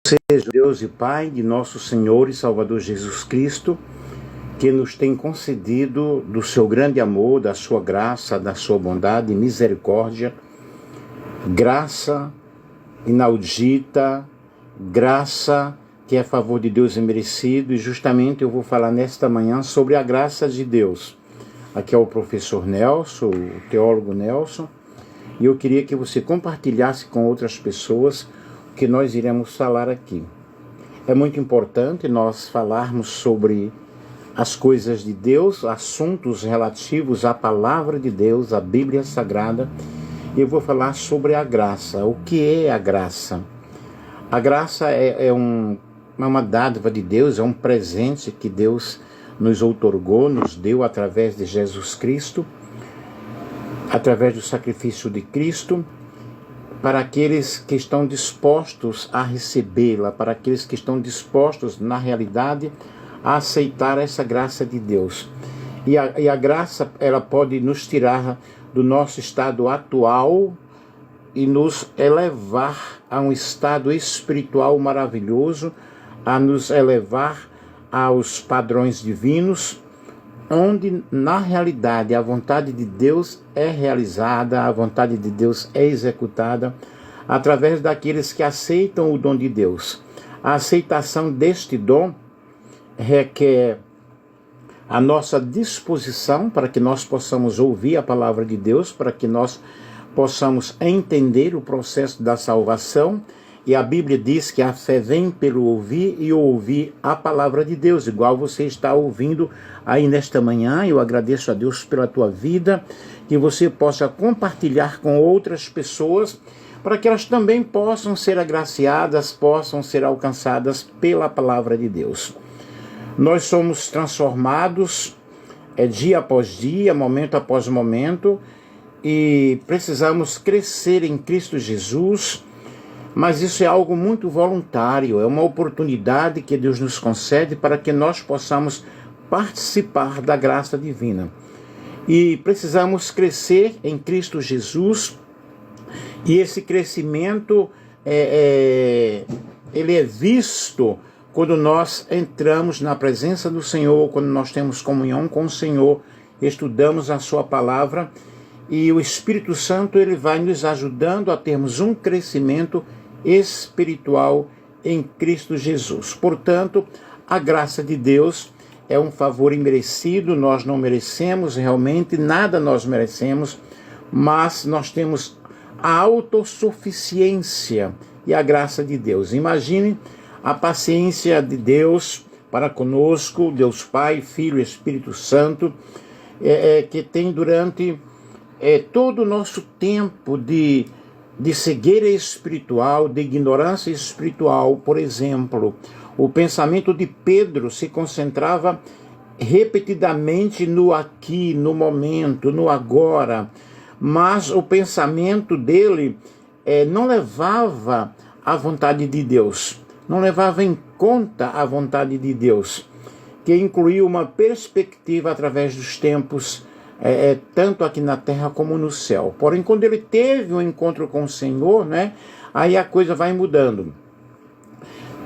Seja Deus e Pai de nosso Senhor e Salvador Jesus Cristo, que nos tem concedido do seu grande amor, da sua graça, da sua bondade e misericórdia, graça inaudita, graça que é a favor de Deus imerecido, e justamente eu vou falar nesta manhã sobre a graça de Deus. Aqui é o professor Nelson, o teólogo Nelson, e eu queria que você compartilhasse com outras pessoas o que nós iremos falar aqui. É muito importante nós falarmos sobre as coisas de Deus, assuntos relativos à palavra de Deus, à Bíblia Sagrada. Eu vou falar sobre a graça. O que é a graça? A graça é uma dádiva de Deus, é um presente que Deus nos outorgou, nos deu através de Jesus Cristo, através do sacrifício de Cristo, para aqueles que estão dispostos a recebê-la, para aqueles que estão dispostos, na realidade, a aceitar essa graça de Deus. E a graça, ela pode nos tirar do nosso estado atual e nos elevar a um estado espiritual maravilhoso, a nos elevar aos padrões divinos, onde na realidade a vontade de Deus é realizada, a vontade de Deus é executada através daqueles que aceitam o dom de Deus. A aceitação deste dom requer a nossa disposição para que nós possamos ouvir a palavra de Deus, para que nós possamos entender o processo da salvação. E a Bíblia diz que a fé vem pelo ouvir e ouvir a palavra de Deus, igual você está ouvindo aí nesta manhã. Eu agradeço a Deus pela tua vida, que você possa compartilhar com outras pessoas, para que elas também possam ser agraciadas, possam ser alcançadas pela palavra de Deus. Nós somos transformados dia após dia, momento após momento, e precisamos crescer em Cristo Jesus. Mas isso é algo muito voluntário, é uma oportunidade que Deus nos concede para que nós possamos participar da graça divina. E precisamos crescer em Cristo Jesus, e esse crescimento ele é visto quando nós entramos na presença do Senhor, quando nós temos comunhão com o Senhor, estudamos a sua palavra, e o Espírito Santo ele vai nos ajudando a termos um crescimento espiritual em Cristo Jesus. Portanto, a graça de Deus é um favor imerecido, nós não merecemos realmente, nada nós merecemos, mas nós temos a autossuficiência e a graça de Deus. Imagine a paciência de Deus para conosco, Deus Pai, Filho e Espírito Santo, que tem durante todo o nosso tempo de cegueira espiritual, de ignorância espiritual. Por exemplo, o pensamento de Pedro se concentrava repetidamente no aqui, no momento, no agora, mas o pensamento dele não levava à vontade de Deus, não levava em conta a vontade de Deus, que incluía uma perspectiva através dos tempos, tanto aqui na terra como no céu. Porém, quando ele teve um encontro com o Senhor, aí a coisa vai mudando.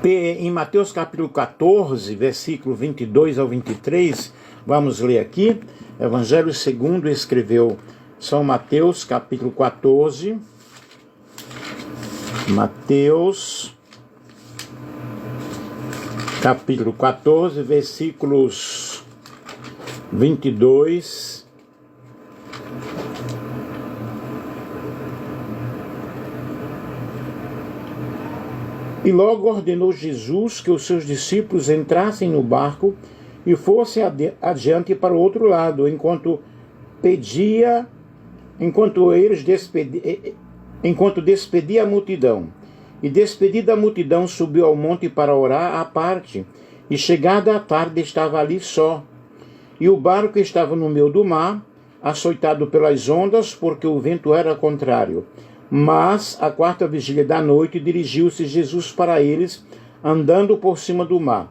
Em Mateus capítulo 14, versículo 22 ao 23, vamos ler aqui. Evangelho segundo escreveu São Mateus, capítulo 14. Mateus, capítulo 14, versículos 22 E logo ordenou Jesus que os seus discípulos entrassem no barco e fossem adiante para o outro lado, enquanto despedia a multidão. E despedida a multidão, subiu ao monte para orar à parte, e chegada a tarde estava ali só. E o barco estava no meio do mar, açoitado pelas ondas, porque o vento era contrário. Mas, à quarta vigília da noite, dirigiu-se Jesus para eles, andando por cima do mar.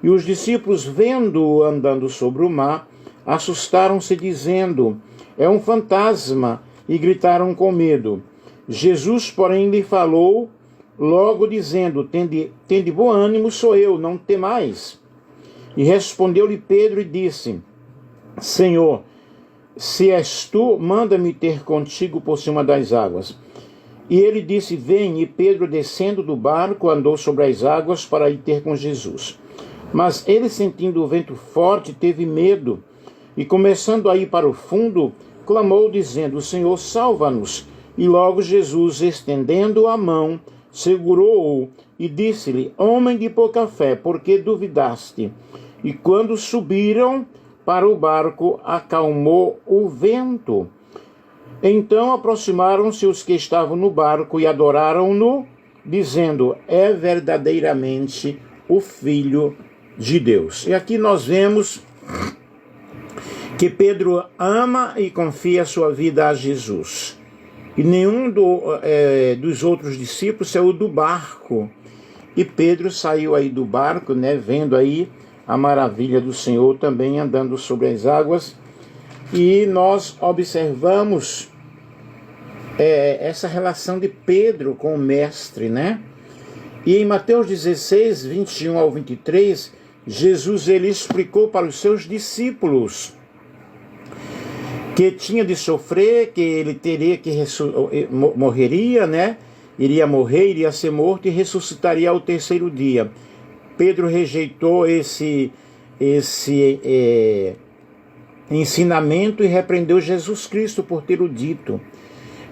E os discípulos, vendo-o andando sobre o mar, assustaram-se, dizendo: é um fantasma, e gritaram com medo. Jesus, porém, lhe falou logo dizendo: tende bom ânimo, sou eu, não temais. E respondeu-lhe Pedro e disse: Senhor, se és tu, manda-me ter contigo por cima das águas. E ele disse: vem. E Pedro, descendo do barco, andou sobre as águas para ir ter com Jesus. Mas ele, sentindo o vento forte, teve medo, e começando a ir para o fundo, clamou, dizendo: Senhor, salva-nos. E logo Jesus, estendendo a mão, segurou-o e disse-lhe: homem de pouca fé, por que duvidaste? E quando subiram para o barco, acalmou o vento. Então aproximaram-se os que estavam no barco e adoraram-no, dizendo: é verdadeiramente o Filho de Deus. E aqui nós vemos que Pedro ama e confia sua vida a Jesus. E nenhum dos outros discípulos saiu do barco. E Pedro saiu aí do barco, né, vendo aí a maravilha do Senhor, também andando sobre as águas. E nós observamos essa relação de Pedro com o Mestre, né? E em Mateus 16, 21 ao 23, Jesus ele explicou para os seus discípulos que tinha de sofrer, que ele teria que morreria, né? Iria morrer, iria ser morto e ressuscitaria ao terceiro dia. Pedro rejeitou esse ensinamento e repreendeu Jesus Cristo por ter o dito.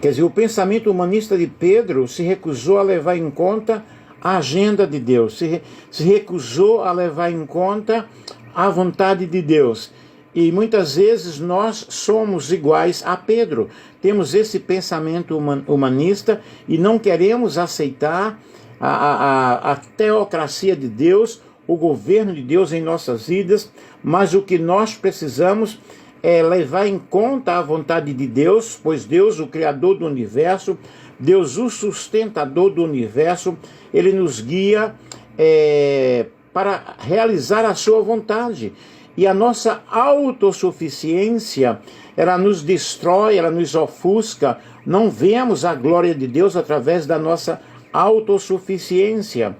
Quer dizer, o pensamento humanista de Pedro se recusou a levar em conta a agenda de Deus, se recusou a levar em conta a vontade de Deus. E muitas vezes nós somos iguais a Pedro. Temos esse pensamento humanista e não queremos aceitar a teocracia de Deus, o governo de Deus em nossas vidas, mas o que nós precisamos é levar em conta a vontade de Deus, pois Deus, o Criador do universo, Deus, o sustentador do universo, Ele nos guia para realizar a sua vontade. E a nossa autossuficiência, ela nos destrói, ela nos ofusca. Não vemos a glória de Deus através da nossa autossuficiência.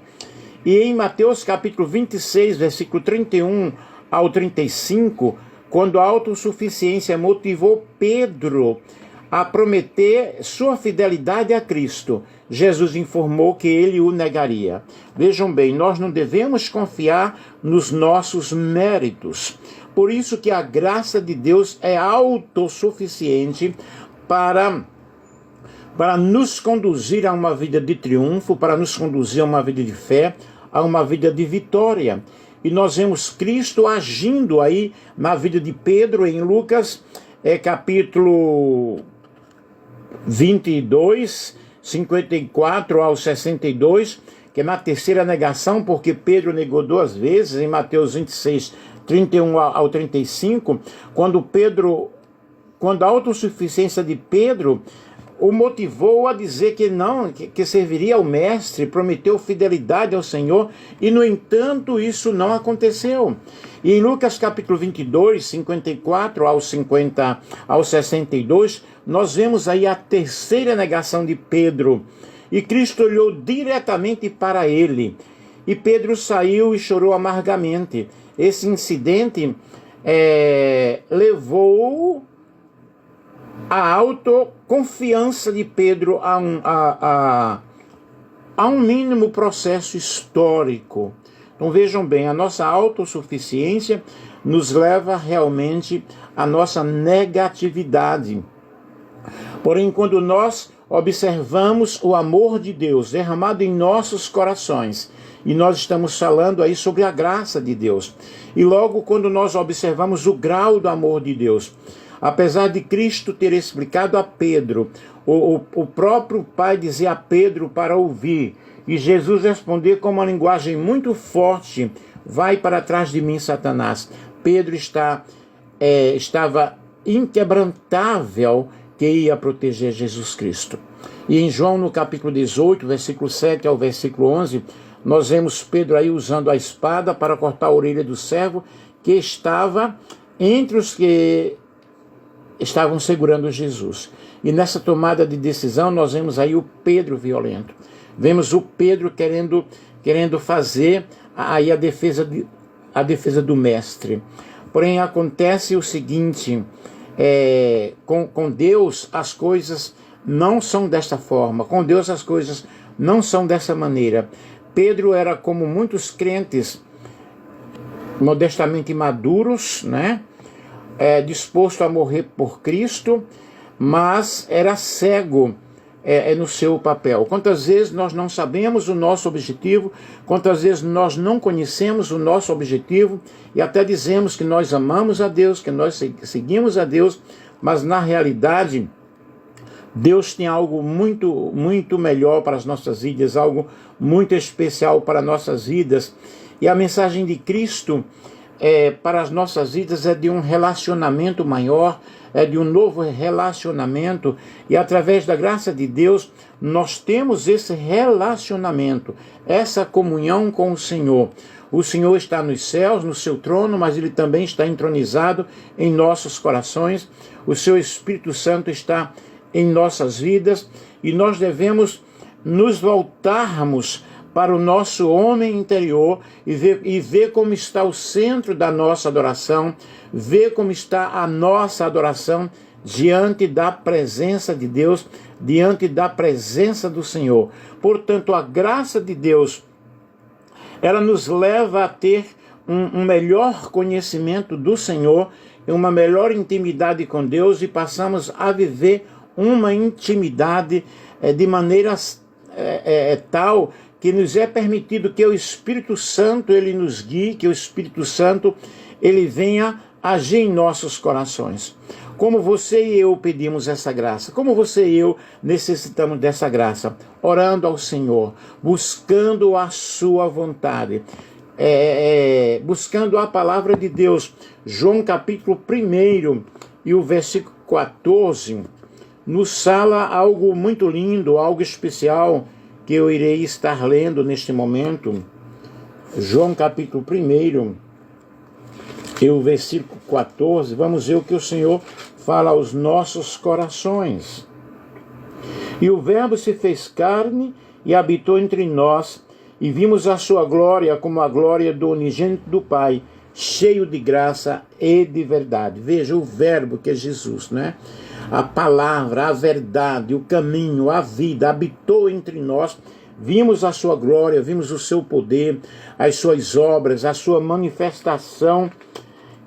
E em Mateus capítulo 26, versículo 31 ao 35, quando a autossuficiência motivou Pedro a prometer sua fidelidade a Cristo, Jesus informou que ele o negaria. Vejam bem, nós não devemos confiar nos nossos méritos. Por isso que a graça de Deus é autossuficiente para nos conduzir a uma vida de triunfo, para nos conduzir a uma vida de fé, a uma vida de vitória. E nós vemos Cristo agindo aí na vida de Pedro em Lucas, capítulo 22, 54 ao 62, que é na terceira negação, porque Pedro negou duas vezes, em Mateus 26, 31 ao 35, quando a autossuficiência de Pedro o motivou a dizer que não, que serviria ao Mestre, prometeu fidelidade ao Senhor, e no entanto isso não aconteceu. E em Lucas capítulo 22, 54 ao 62, nós vemos aí a terceira negação de Pedro. E Cristo olhou diretamente para ele. E Pedro saiu e chorou amargamente. Esse incidente levou a autoconfiança de Pedro a um mínimo processo histórico. Então vejam bem, a nossa autossuficiência nos leva realmente à nossa negatividade. Porém, quando nós observamos o amor de Deus derramado em nossos corações, e nós estamos falando aí sobre a graça de Deus, e logo quando nós observamos o grau do amor de Deus, apesar de Cristo ter explicado a Pedro, o próprio Pai dizia a Pedro para ouvir, e Jesus responder com uma linguagem muito forte: vai para trás de mim, Satanás. Pedro estava inquebrantável que ia proteger Jesus Cristo. E em João, no capítulo 18, versículo 7 ao versículo 11, nós vemos Pedro aí usando a espada para cortar a orelha do servo que estava entre os que estavam segurando Jesus. E nessa tomada de decisão nós vemos aí o Pedro violento. Vemos o Pedro querendo fazer aí a defesa do mestre. Porém, acontece o seguinte, com Deus as coisas não são desta forma, com Deus as coisas não são dessa maneira. Pedro era como muitos crentes, modestamente maduros, né? Disposto a morrer por Cristo, mas era cego no seu papel. Quantas vezes nós não sabemos o nosso objetivo, quantas vezes nós não conhecemos o nosso objetivo e até dizemos que nós amamos a Deus, que nós seguimos a Deus, mas na realidade Deus tem algo muito, muito melhor para as nossas vidas, algo muito especial para nossas vidas. E a mensagem de Cristo para as nossas vidas é de um relacionamento maior, é de um novo relacionamento, e através da graça de Deus nós temos esse relacionamento, essa comunhão com o Senhor. O Senhor está nos céus, no seu trono, mas Ele também está entronizado em nossos corações. O seu Espírito Santo está em nossas vidas, e nós devemos nos voltarmos para o nosso homem interior e ver como está o centro da nossa adoração, ver como está a nossa adoração diante da presença de Deus, diante da presença do Senhor. Portanto, a graça de Deus, ela nos leva a ter um melhor conhecimento do Senhor, uma melhor intimidade com Deus, e passamos a viver uma intimidade de maneira tal que nos é permitido que o Espírito Santo ele nos guie, que o Espírito Santo ele venha agir em nossos corações. Como você e eu pedimos essa graça, como você e eu necessitamos dessa graça, orando ao Senhor, buscando a sua vontade, buscando a palavra de Deus. João capítulo 1 e o versículo 14 nos fala algo muito lindo, algo especial, que eu irei estar lendo neste momento. João capítulo 1 e o versículo 14, vamos ver o que o Senhor fala aos nossos corações. E o Verbo se fez carne e habitou entre nós, e vimos a sua glória como a glória do unigênito do Pai, cheio de graça e de verdade. Veja, o Verbo que é Jesus, né? A palavra, a verdade, o caminho, a vida, habitou entre nós. Vimos a sua glória, vimos o seu poder, as suas obras, a sua manifestação,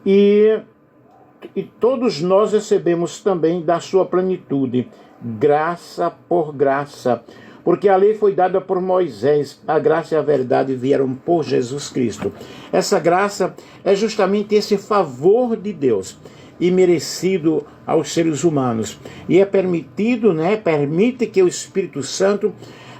e todos nós recebemos também da sua plenitude, graça por graça, porque a lei foi dada por Moisés, a graça e a verdade vieram por Jesus Cristo. Essa graça é justamente esse favor de Deus, imerecido aos seres humanos, e é permitido, permite que o Espírito Santo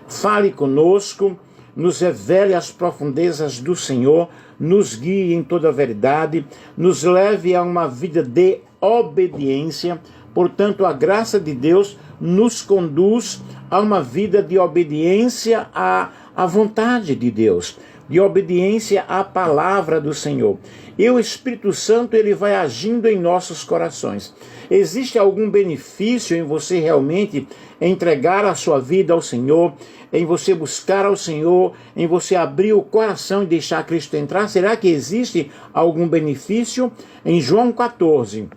fale conosco, nos revele as profundezas do Senhor, nos guie em toda a verdade, nos leve a uma vida de obediência. Portanto, a graça de Deus nos conduz a uma vida de obediência à vontade de Deus, de obediência à palavra do Senhor. E o Espírito Santo ele vai agindo em nossos corações. Existe algum benefício em você realmente entregar a sua vida ao Senhor, em você buscar ao Senhor, em você abrir o coração e deixar Cristo entrar? Será que existe algum benefício? Em João 14,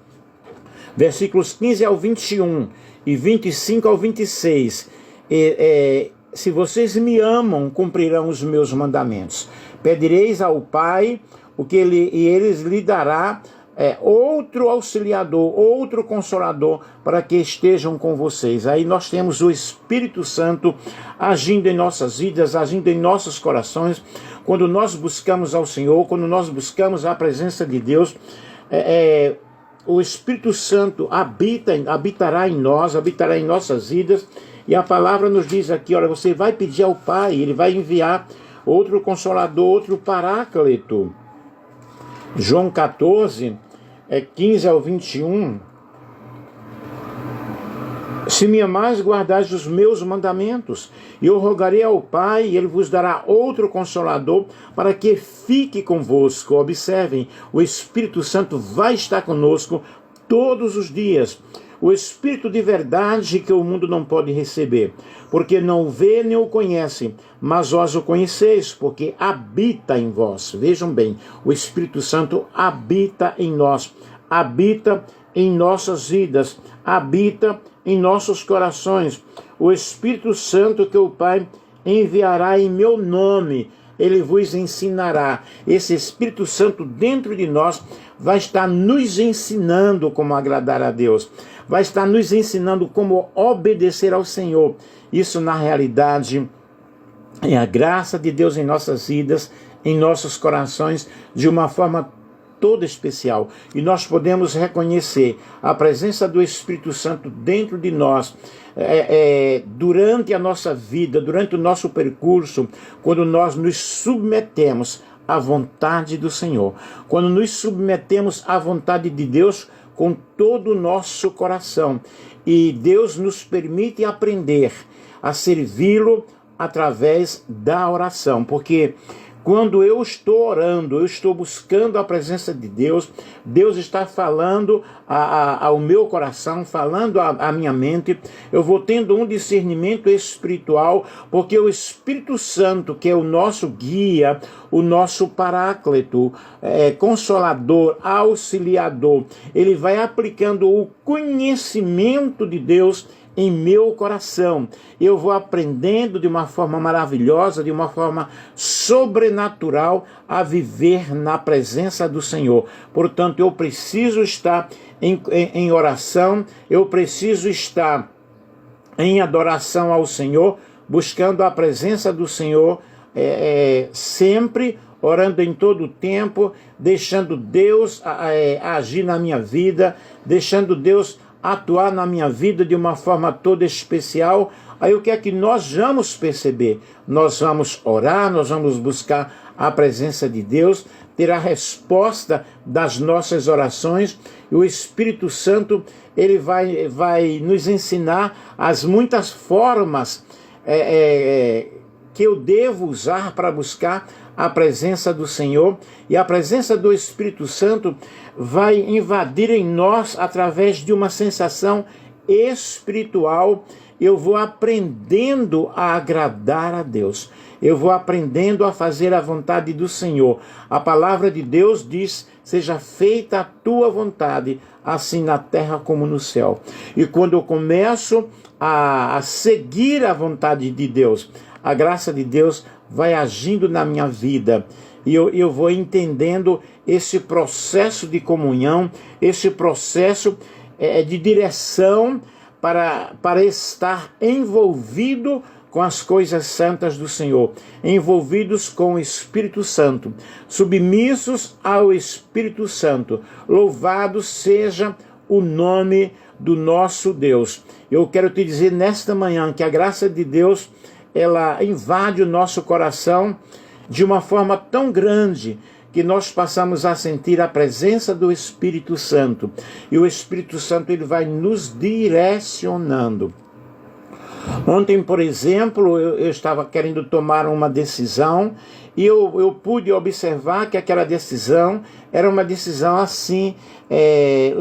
versículos 15 ao 21 e 25 ao 26, se vocês me amam, cumprirão os meus mandamentos. Pedireis ao Pai e ele lhe dará outro auxiliador, outro consolador, para que estejam com vocês. Aí nós temos o Espírito Santo agindo em nossas vidas, agindo em nossos corações. Quando nós buscamos ao Senhor, quando nós buscamos a presença de Deus, o Espírito Santo habitará em nós, habitará em nossas vidas. E a palavra nos diz aqui, olha, você vai pedir ao Pai, Ele vai enviar outro consolador, outro paráclito. João 14, 15 ao 21. Se me amais, guardais os meus mandamentos, e eu rogarei ao Pai, e Ele vos dará outro consolador, para que fique convosco. Observem, o Espírito Santo vai estar conosco todos os dias. o Espírito de verdade que o mundo não pode receber, porque não o vê nem o conhece, mas vós o conheceis, porque habita em vós. Vejam bem, o Espírito Santo habita em nós, habita em nossas vidas, habita em nossos corações. O Espírito Santo que o Pai enviará em meu nome, ele vos ensinará. Esse Espírito Santo dentro de nós vai estar nos ensinando como agradar a Deus, vai estar nos ensinando como obedecer ao Senhor. Isso, na realidade, é a graça de Deus em nossas vidas, em nossos corações, de uma forma toda especial. E nós podemos reconhecer a presença do Espírito Santo dentro de nós, durante a nossa vida, durante o nosso percurso, quando nós nos submetemos à vontade do Senhor, quando nos submetemos à vontade de Deus com todo o nosso coração. E Deus nos permite aprender a servi-lo através da oração, porque quando eu estou orando, eu estou buscando a presença de Deus, Deus está falando ao meu coração, falando à minha mente, eu vou tendo um discernimento espiritual, porque o Espírito Santo, que é o nosso guia, o nosso paráclito, consolador, auxiliador, ele vai aplicando o conhecimento de Deus em meu coração. Eu vou aprendendo de uma forma maravilhosa, de uma forma sobrenatural, a viver na presença do Senhor. Portanto, eu preciso estar em oração, eu preciso estar em adoração ao Senhor, buscando a presença do Senhor, sempre orando em todo o tempo, deixando Deus agir na minha vida, deixando Deus atuar na minha vida de uma forma toda especial. Aí o que é que nós vamos perceber? Nós vamos orar, nós vamos buscar a presença de Deus, ter a resposta das nossas orações, e o Espírito Santo, ele vai nos ensinar as muitas formas que eu devo usar para buscar a presença do Senhor, e a presença do Espírito Santo vai invadir em nós através de uma sensação espiritual. Eu vou aprendendo a agradar a Deus, eu vou aprendendo a fazer a vontade do Senhor. A palavra de Deus diz: seja feita a tua vontade, assim na terra como no céu. E quando eu começo a seguir a vontade de Deus, a graça de Deus vai agindo na minha vida, e eu vou entendendo esse processo de comunhão, esse processo de direção para estar envolvido com as coisas santas do Senhor, envolvidos com o Espírito Santo, submissos ao Espírito Santo. Louvado seja o nome do nosso Deus. Eu quero te dizer nesta manhã que a graça de Deus, ela invade o nosso coração de uma forma tão grande que nós passamos a sentir a presença do Espírito Santo. E o Espírito Santo, ele vai nos direcionando. Ontem, por exemplo, eu estava querendo tomar uma decisão, e eu pude observar que aquela decisão era uma decisão assim,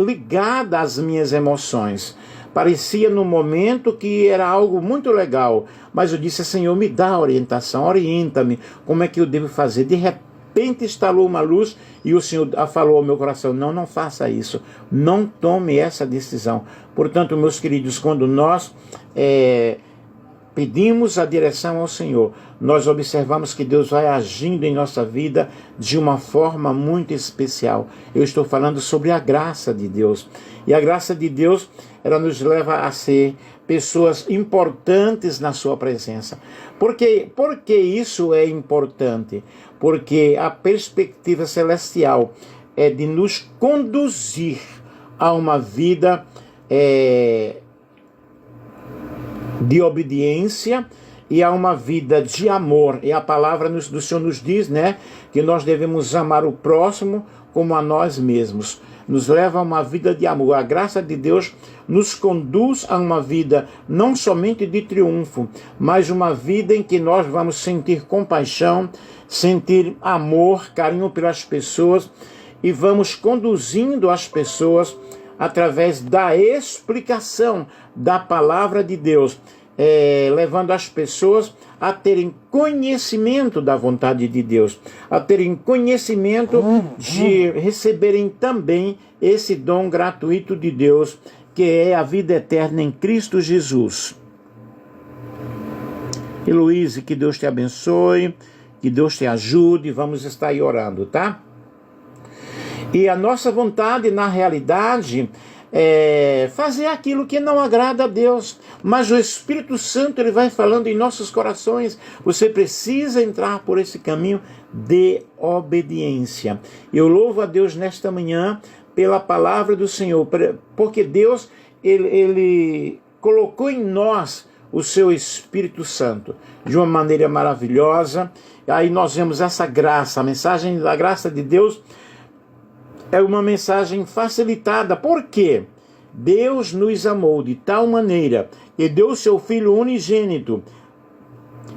ligada às minhas emoções. Parecia no momento que era algo muito legal, mas eu disse: Senhor, me dá a orientação, orienta-me, como é que eu devo fazer? De repente instalou uma luz e o Senhor falou ao meu coração: não faça isso, não tome essa decisão. Portanto, meus queridos, quando nós pedimos a direção ao Senhor, nós observamos que Deus vai agindo em nossa vida de uma forma muito especial. Eu estou falando sobre a graça de Deus. E a graça de Deus, ela nos leva a ser pessoas importantes na sua presença. Por que isso é importante? Porque a perspectiva celestial é de nos conduzir a uma vida de obediência e a uma vida de amor. E a palavra do Senhor nos diz, que nós devemos amar o próximo como a nós mesmos. Nos leva a uma vida de amor. A graça de Deus nos conduz a uma vida não somente de triunfo, mas uma vida em que nós vamos sentir compaixão, sentir amor, carinho pelas pessoas, e vamos conduzindo as pessoas através da explicação da palavra de Deus, levando as pessoas a terem conhecimento da vontade de Deus, a terem conhecimento de receberem também esse dom gratuito de Deus, que é a vida eterna em Cristo Jesus. Heloíse, que Deus te abençoe, que Deus te ajude, vamos estar aí orando, tá? E a nossa vontade, na realidade, é fazer aquilo que não agrada a Deus, mas o Espírito Santo, ele vai falando em nossos corações. Você precisa entrar por esse caminho de obediência. Eu louvo a Deus nesta manhã pela palavra do Senhor, porque Deus, ele colocou em nós o seu Espírito Santo de uma maneira maravilhosa. Aí nós vemos essa graça, a mensagem da graça de Deus é uma mensagem facilitada. Por quê? Deus nos amou de tal maneira que deu o seu Filho unigênito,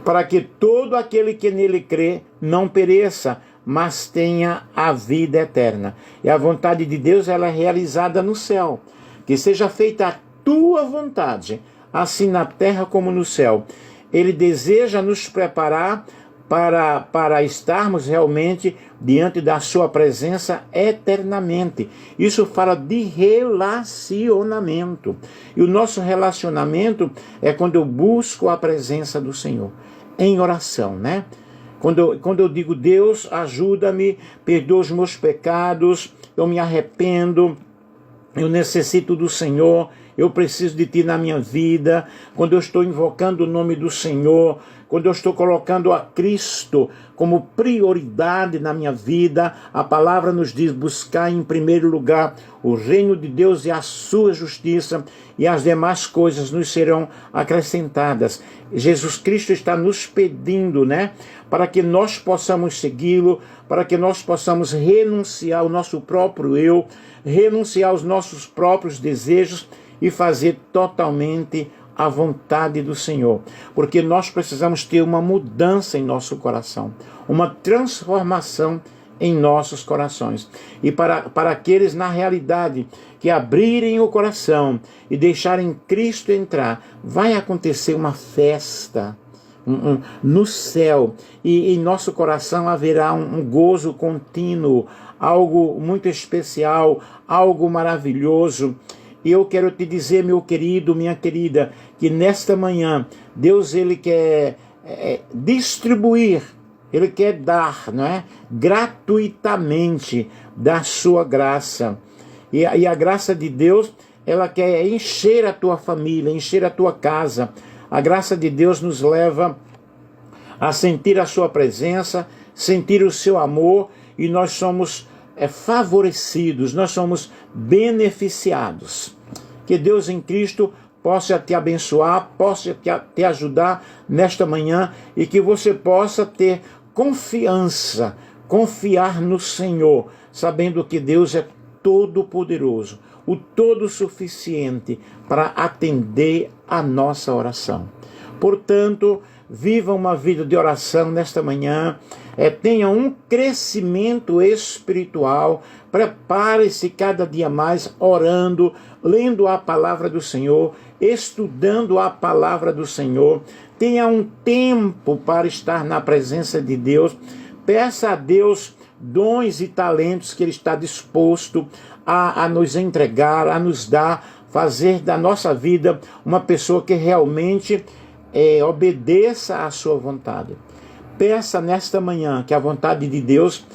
para que todo aquele que nele crê não pereça, mas tenha a vida eterna. E a vontade de Deus, ela é realizada no céu. Que seja feita a tua vontade, assim na terra como no céu. Ele deseja nos preparar para estarmos realmente diante da sua presença eternamente. Isso fala de relacionamento. E o nosso relacionamento é quando eu busco a presença do Senhor, em oração, né? Quando eu digo, Deus, ajuda-me, perdoa os meus pecados, eu me arrependo, eu necessito do Senhor, eu preciso de Ti na minha vida. Quando eu estou invocando o nome do Senhor, quando eu estou colocando a Cristo como prioridade na minha vida, a palavra nos diz: buscar em primeiro lugar o reino de Deus e a sua justiça, e as demais coisas nos serão acrescentadas. Jesus Cristo está nos pedindo, né, para que nós possamos segui-lo, para que nós possamos renunciar ao nosso próprio eu, renunciar aos nossos próprios desejos e fazer totalmente a vontade do Senhor, porque nós precisamos ter uma mudança em nosso coração, uma transformação em nossos corações. E para aqueles, na realidade, que abrirem o coração e deixarem Cristo entrar, vai acontecer uma festa no céu, e em nosso coração haverá um gozo contínuo, algo muito especial, algo maravilhoso. E eu quero te dizer, meu querido, minha querida, que nesta manhã Deus, ele quer distribuir, ele quer dar, não é? Gratuitamente da sua graça. E a graça de Deus, ela quer encher a tua família, encher a tua casa. A graça de Deus nos leva a sentir a sua presença, sentir o seu amor, e nós somos favorecidos, nós somos beneficiados. Que Deus em Cristo possa te abençoar, possa te ajudar nesta manhã, e que você possa ter confiança, confiar no Senhor, sabendo que Deus é todo-poderoso, o todo-suficiente para atender a nossa oração. Portanto, viva uma vida de oração nesta manhã, tenha um crescimento espiritual, prepare-se cada dia mais orando, lendo a palavra do Senhor, estudando a palavra do Senhor. Tenha um tempo para estar na presença de Deus. Peça a Deus dons e talentos que Ele está disposto a nos entregar, a nos dar, fazer da nossa vida uma pessoa que realmente obedeça à sua vontade. Peça nesta manhã que a vontade de Deus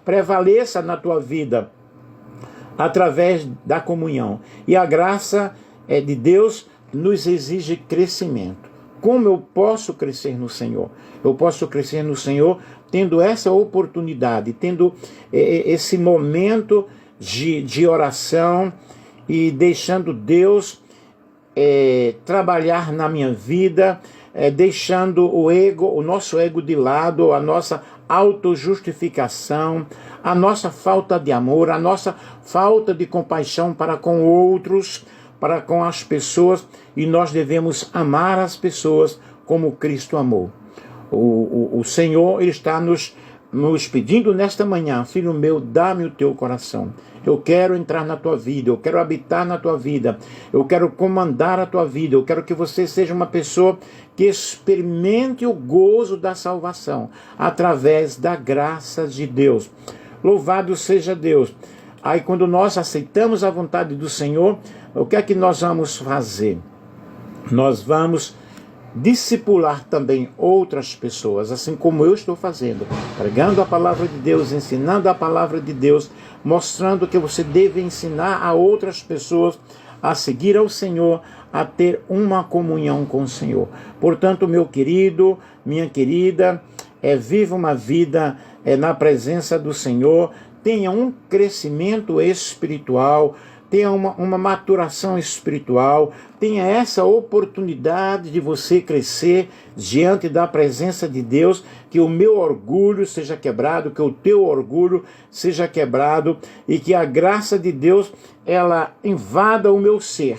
prevaleça na tua vida através da comunhão. E a graça de Deus nos exige crescimento. Como eu posso crescer no Senhor? Eu posso crescer no Senhor tendo essa oportunidade, tendo esse momento de oração e deixando Deus trabalhar na minha vida, deixando o nosso ego de lado, a nossa autojustificação, a nossa falta de amor, a nossa falta de compaixão para com outros, para com as pessoas, e nós devemos amar as pessoas como Cristo amou. O Senhor, Ele está nos nos pedindo nesta manhã: filho meu, dá-me o teu coração. Eu quero entrar na tua vida, eu quero habitar na tua vida, eu quero comandar a tua vida, eu quero que você seja uma pessoa que experimente o gozo da salvação através da graça de Deus. Louvado seja Deus. Aí quando nós aceitamos a vontade do Senhor, o que é que nós vamos fazer? Nós vamos discipular também outras pessoas, assim como eu estou fazendo, pregando a palavra de Deus, ensinando a palavra de Deus, mostrando que você deve ensinar a outras pessoas a seguir ao Senhor, a ter uma comunhão com o Senhor. Portanto, meu querido, minha querida, viva uma vida na presença do Senhor, tenha um crescimento espiritual, tenha uma maturação espiritual, tenha essa oportunidade de você crescer diante da presença de Deus, que o meu orgulho seja quebrado, que o teu orgulho seja quebrado e que a graça de Deus, ela invada o meu ser,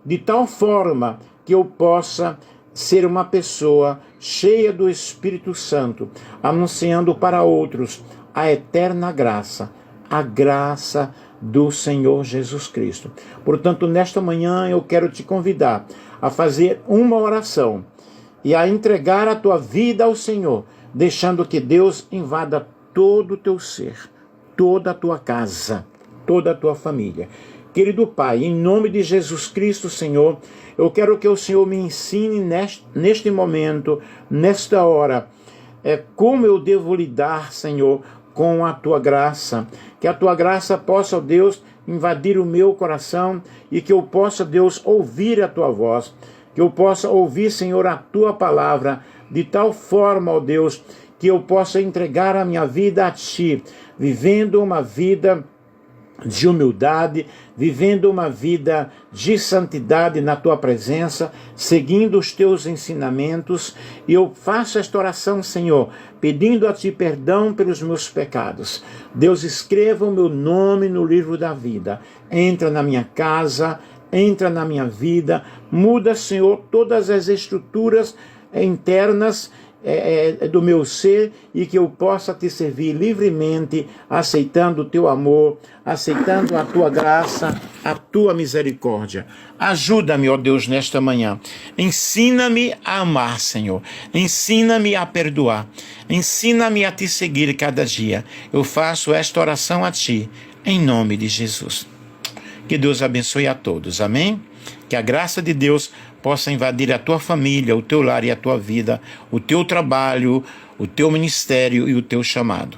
de tal forma que eu possa ser uma pessoa cheia do Espírito Santo, anunciando para outros a eterna graça, a graça do Senhor Jesus Cristo. Portanto, nesta manhã eu quero te convidar a fazer uma oração e a entregar a tua vida ao Senhor, deixando que Deus invada todo o teu ser, toda a tua casa, toda a tua família. Querido Pai, em nome de Jesus Cristo, Senhor, eu quero que o Senhor me ensine neste momento, nesta hora, como eu devo lidar, Senhor, com a tua graça, que a tua graça possa, ó Deus, invadir o meu coração e que eu possa, Deus, ouvir a tua voz, que eu possa ouvir, Senhor, a tua palavra, de tal forma, ó Deus, que eu possa entregar a minha vida a ti, vivendo uma vida de humildade, vivendo uma vida de santidade na tua presença, seguindo os teus ensinamentos. E eu faço esta oração, Senhor, pedindo a ti perdão pelos meus pecados. Deus, escreva o meu nome no livro da vida. Entra na minha casa, entra na minha vida, muda, Senhor, todas as estruturas internas do meu ser, e que eu possa te servir livremente, aceitando o teu amor, aceitando a tua graça, a tua misericórdia. Ajuda-me, ó Deus, nesta manhã. Ensina-me a amar, Senhor. Ensina-me a perdoar. Ensina-me a te seguir cada dia. Eu faço esta oração a ti, em nome de Jesus. Que Deus abençoe a todos. Amém? Que a graça de Deus possa invadir a tua família, o teu lar e a tua vida, o teu trabalho, o teu ministério e o teu chamado.